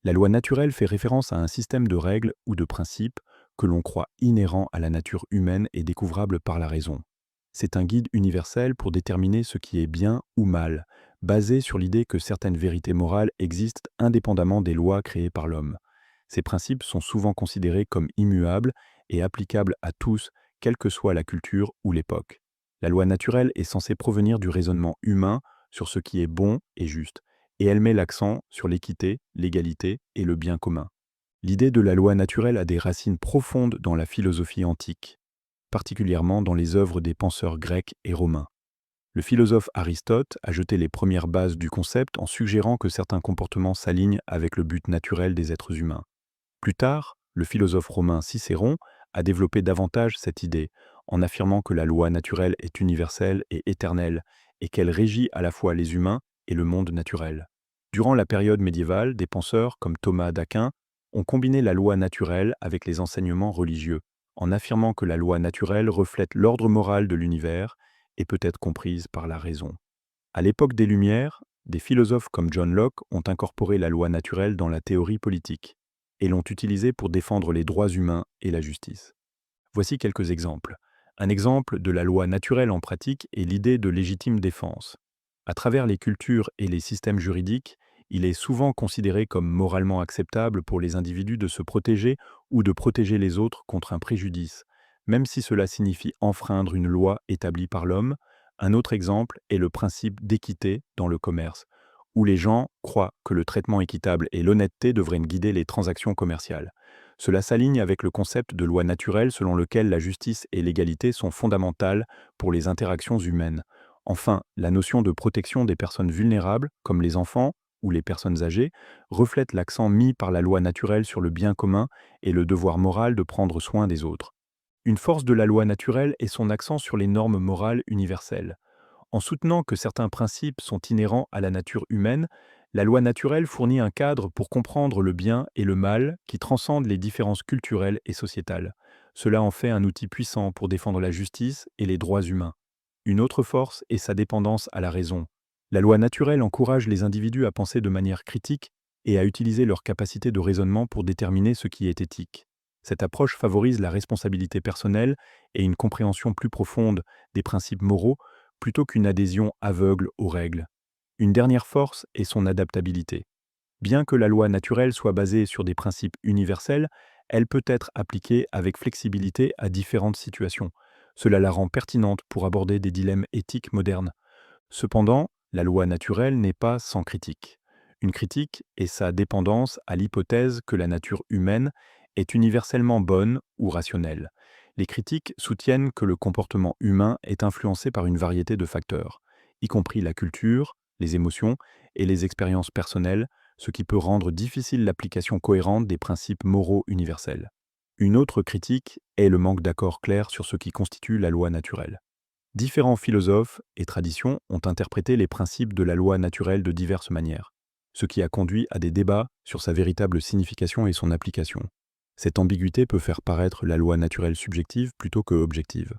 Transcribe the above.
La loi naturelle fait référence à un système de règles ou de principes que l'on croit inhérent à la nature humaine et découvrable par la raison. C'est un guide universel pour déterminer ce qui est bien ou mal, basé sur l'idée que certaines vérités morales existent indépendamment des lois créées par l'homme. Ces principes sont souvent considérés comme immuables et applicables à tous, quelle que soit la culture ou l'époque. La loi naturelle est censée provenir du raisonnement humain sur ce qui est bon et juste, et elle met l'accent sur l'équité, l'égalité et le bien commun. L'idée de la loi naturelle a des racines profondes dans la philosophie antique, particulièrement dans les œuvres des penseurs grecs et romains. Le philosophe Aristote a jeté les premières bases du concept en suggérant que certains comportements s'alignent avec le but naturel des êtres humains. Plus tard, le philosophe romain Cicéron a développé davantage cette idée, en affirmant que la loi naturelle est universelle et éternelle, et qu'elle régit à la fois les humains et le monde naturel. Durant la période médiévale, des penseurs comme Thomas d'Aquin ont combiné la loi naturelle avec les enseignements religieux, en affirmant que la loi naturelle reflète l'ordre moral de l'univers et peut être comprise par la raison. À l'époque des Lumières, des philosophes comme John Locke ont incorporé la loi naturelle dans la théorie politique et l'ont utilisée pour défendre les droits humains et la justice. Voici quelques exemples. Un exemple de la loi naturelle en pratique est l'idée de légitime défense. À travers les cultures et les systèmes juridiques, il est souvent considéré comme moralement acceptable pour les individus de se protéger ou de protéger les autres contre un préjudice, même si cela signifie enfreindre une loi établie par l'homme. Un autre exemple est le principe d'équité dans le commerce, où les gens croient que le traitement équitable et l'honnêteté devraient guider les transactions commerciales. Cela s'aligne avec le concept de loi naturelle selon lequel la justice et l'égalité sont fondamentales pour les interactions humaines. Enfin, la notion de protection des personnes vulnérables, comme les enfants ou les personnes âgées, reflète l'accent mis par la loi naturelle sur le bien commun et le devoir moral de prendre soin des autres. Une force de la loi naturelle est son accent sur les normes morales universelles. En soutenant que certains principes sont inhérents à la nature humaine, la loi naturelle fournit un cadre pour comprendre le bien et le mal qui transcendent les différences culturelles et sociétales. Cela en fait un outil puissant pour défendre la justice et les droits humains. Une autre force est sa dépendance à la raison. La loi naturelle encourage les individus à penser de manière critique et à utiliser leur capacité de raisonnement pour déterminer ce qui est éthique. Cette approche favorise la responsabilité personnelle et une compréhension plus profonde des principes moraux plutôt qu'une adhésion aveugle aux règles. Une dernière force est son adaptabilité. Bien que la loi naturelle soit basée sur des principes universels, elle peut être appliquée avec flexibilité à différentes situations. Cela la rend pertinente pour aborder des dilemmes éthiques modernes. Cependant, la loi naturelle n'est pas sans critique. Une critique est sa dépendance à l'hypothèse que la nature humaine est universellement bonne ou rationnelle. Les critiques soutiennent que le comportement humain est influencé par une variété de facteurs, y compris la culture, les émotions et les expériences personnelles, ce qui peut rendre difficile l'application cohérente des principes moraux universels. Une autre critique est le manque d'accord clair sur ce qui constitue la loi naturelle. Différents philosophes et traditions ont interprété les principes de la loi naturelle de diverses manières, ce qui a conduit à des débats sur sa véritable signification et son application. Cette ambiguïté peut faire paraître la loi naturelle subjective plutôt que objective.